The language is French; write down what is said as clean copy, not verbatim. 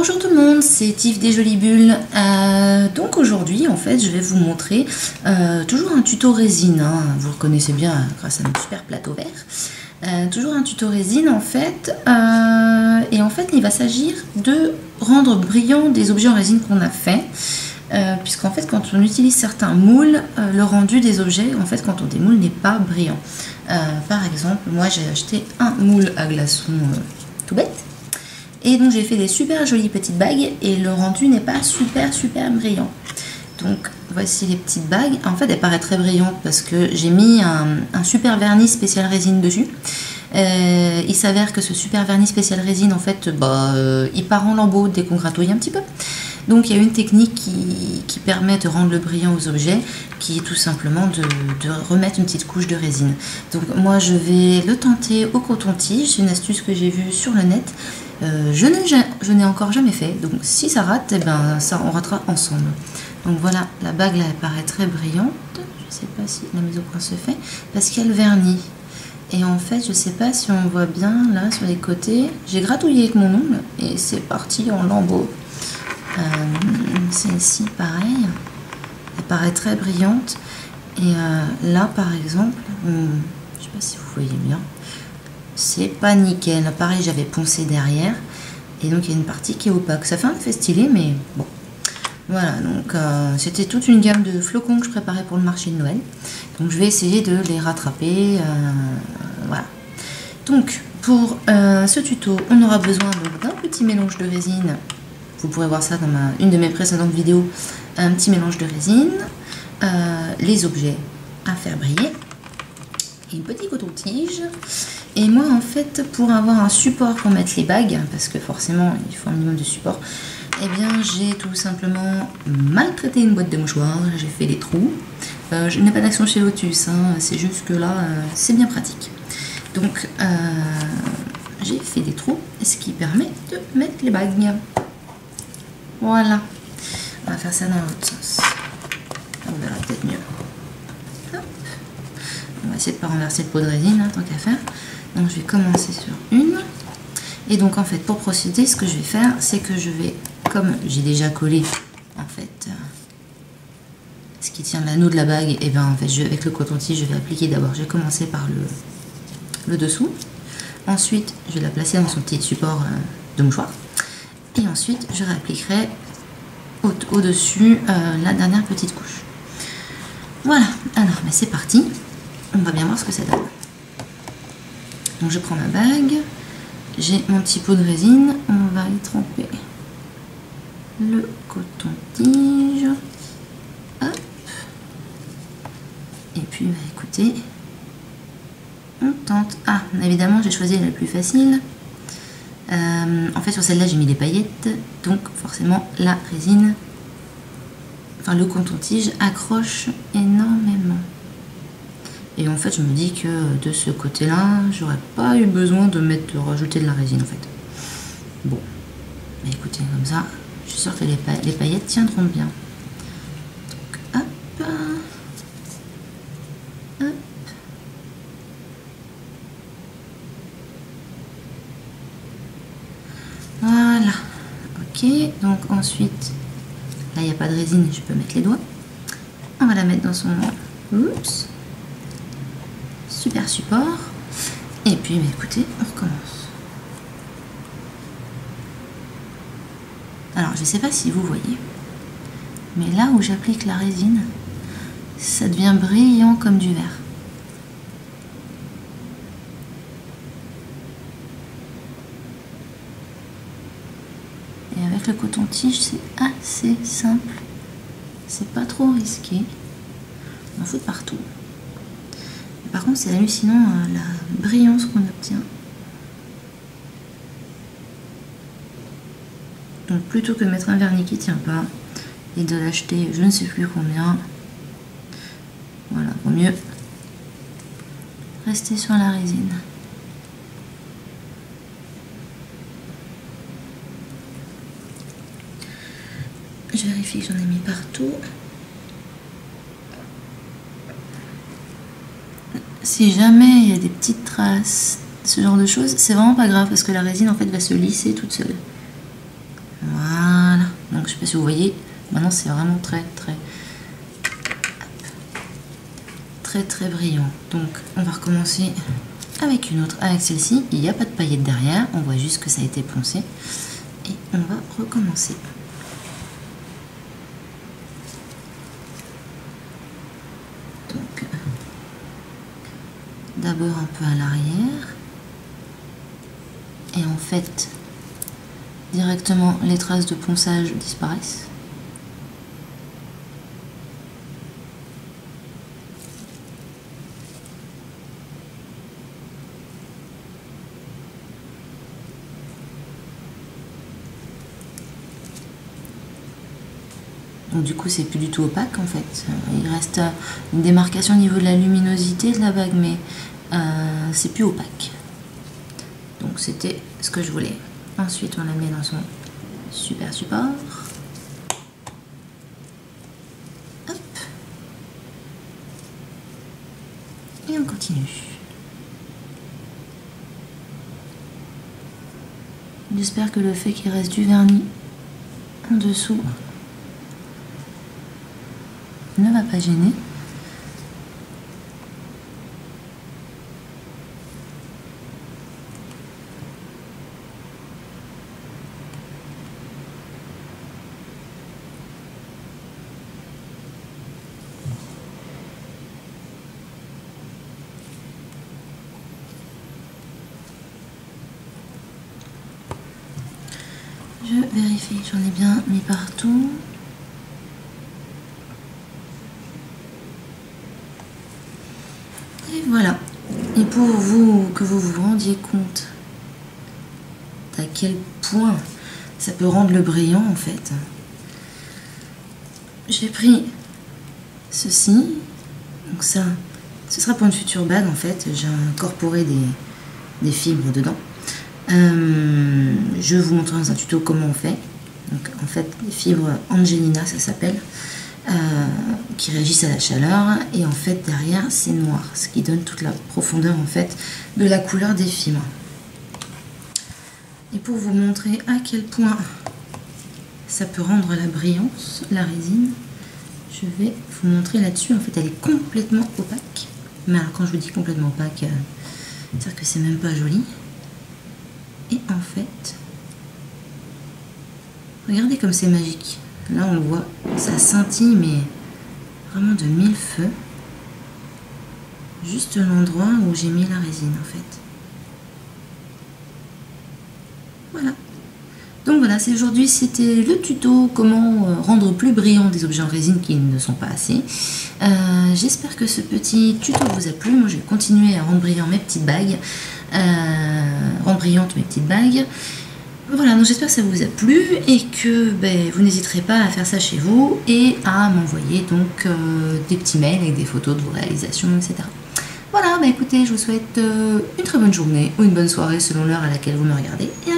Bonjour tout le monde, c'est Tiff des Jolies Bulles. Donc aujourd'hui en fait je vais vous montrer toujours un tuto résine, hein. Vous reconnaissez bien grâce à notre super plateau vert. Toujours un tuto résine en fait, et en fait il va s'agir de rendre brillant des objets en résine qu'on a fait. Puisqu'en fait quand on utilise certains moules, le rendu des objets en fait quand on démoule n'est pas brillant. Par exemple moi j'ai acheté un moule à glaçons tout bête. Et donc j'ai fait des super jolies petites bagues et le rendu n'est pas super brillant. Donc voici les petites bagues. En fait elles paraissent très brillantes parce que j'ai mis un super vernis spécial résine dessus. Il s'avère que ce super vernis spécial résine en fait il part en lambeaux dès qu'on gratouille un petit peu. Donc il y a une technique qui permet de rendre le brillant aux objets, qui est tout simplement de remettre une petite couche de résine. Donc moi je vais le tenter au coton-tige, c'est une astuce que j'ai vue sur le net. Je n'ai encore jamais fait, donc si ça rate, eh ben, on ratera ensemble. Donc voilà, la bague là elle paraît très brillante, je ne sais pas si la mise au point se fait, parce qu'il y a le vernis. Et en fait je ne sais pas si on voit bien là sur les côtés, j'ai gratouillé avec mon ongle et c'est parti en lambeaux. Celle-ci pareil, elle paraît très brillante. Et là par exemple, je ne sais pas si vous voyez bien, c'est pas nickel. Pareil j'avais poncé derrière et donc il y a une partie qui est opaque. Ça fait un effet stylé mais bon. Voilà, donc c'était toute une gamme de flocons que je préparais pour le marché de Noël. Donc je vais essayer de les rattraper. Voilà. Donc pour ce tuto, on aura besoin d'un petit mélange de résine. Vous pourrez voir ça dans une de mes précédentes vidéos. Un petit mélange de résine, les objets à faire briller, et une petite coton-tige. Et moi en fait pour avoir un support pour mettre les bagues, parce que forcément il faut un minimum de support, et bien j'ai tout simplement maltraité une boîte de mouchoirs, j'ai fait des trous. Je n'ai pas d'action chez Lotus, hein, c'est juste que là c'est bien pratique. Donc j'ai fait des trous, ce qui permet de mettre les bagues. Voilà, on va faire ça dans l'autre sens. On verra peut-être mieux. Hop. On va essayer de ne pas renverser le pot de résine, hein, tant qu'à faire. Donc je vais commencer sur une. Et donc en fait pour procéder, ce que je vais faire, c'est que je vais, comme j'ai déjà collé en fait ce qui tient l'anneau de la bague, et bien en fait avec le coton-tige je vais appliquer d'abord. Je vais commencer par le dessous. Ensuite je vais la placer dans son petit support de mouchoir. Et ensuite, je réappliquerai au-dessus la dernière petite couche. Voilà, alors mais c'est parti. On va bien voir ce que ça donne. Donc je prends ma bague, j'ai mon petit pot de résine, on va y tremper le coton-tige. Hop. Et puis, bah, écoutez, on tente. Ah, évidemment, j'ai choisi la plus facile. En fait sur celle-là j'ai mis des paillettes, donc forcément la résine, enfin le coton-tige accroche énormément. Et en fait je me dis que de ce côté-là j'aurais pas eu besoin de rajouter de la résine en fait. Bon, mais écoutez, comme ça je suis sûre que les paillettes tiendront bien. Donc hop, hop. Voilà, ok, donc ensuite, là il n'y a pas de résine, je peux mettre les doigts. On va la mettre dans son super support. Et puis, bah, écoutez, on recommence. Alors, je ne sais pas si vous voyez, mais là où j'applique la résine, ça devient brillant comme du verre. Et avec le coton-tige, c'est assez simple. C'est pas trop risqué. On en fout partout. Par contre, c'est hallucinant la brillance qu'on obtient. Donc plutôt que de mettre un vernis qui tient pas et de l'acheter je ne sais plus combien, voilà, vaut mieux rester sur la résine. Je vérifie que j'en ai mis partout. Si jamais il y a des petites traces, ce genre de choses, c'est vraiment pas grave parce que la résine en fait va se lisser toute seule. je sais pas si vous voyez, maintenant c'est vraiment très brillant. Donc on va recommencer avec une autre, avec celle-ci. Il n'y a pas de paillettes derrière, on voit juste que ça a été poncé. Et on va recommencer. Donc d'abord un peu à l'arrière. Et en fait, directement les traces de ponçage disparaissent. Donc du coup c'est plus du tout opaque en fait. Il reste une démarcation au niveau de la luminosité de la bague, mais c'est plus opaque. Donc c'était ce que je voulais. Ensuite on la met dans son super support. Hop. Et on continue. J'espère que le fait qu'il reste du vernis en dessous ne va pas gêner. Je vérifie, j'en ai bien mis partout. Et voilà. Et pour vous, que vous vous rendiez compte à quel point ça peut rendre le brillant en fait, j'ai pris ceci. Donc ça, ce sera pour une future bague en fait. J'ai incorporé des fibres dedans. Je vais vous montrer dans un tuto comment on fait. Donc en fait, les fibres Angelina, ça s'appelle, qui réagissent à la chaleur, et en fait derrière c'est noir, ce qui donne toute la profondeur en fait de la couleur des fibres. Et pour vous montrer à quel point ça peut rendre la brillance, la résine, je vais vous montrer là-dessus. En fait elle est complètement opaque, mais alors quand je vous dis complètement opaque, c'est-à-dire que c'est même pas joli. Et en fait, regardez comme c'est magique. Là on le voit, ça scintille mais vraiment de mille feux. Juste l'endroit où j'ai mis la résine en fait. Voilà. Donc voilà, aujourd'hui c'était le tuto comment rendre plus brillant des objets en résine qui ne sont pas assez. J'espère que ce petit tuto vous a plu. Moi je vais continuer à rendre brillant mes petites bagues. Rendre brillantes mes petites bagues. Voilà, donc j'espère que ça vous a plu et que vous n'hésiterez pas à faire ça chez vous et à m'envoyer donc des petits mails avec des photos de vos réalisations, etc. Voilà, écoutez, je vous souhaite une très bonne journée ou une bonne soirée selon l'heure à laquelle vous me regardez et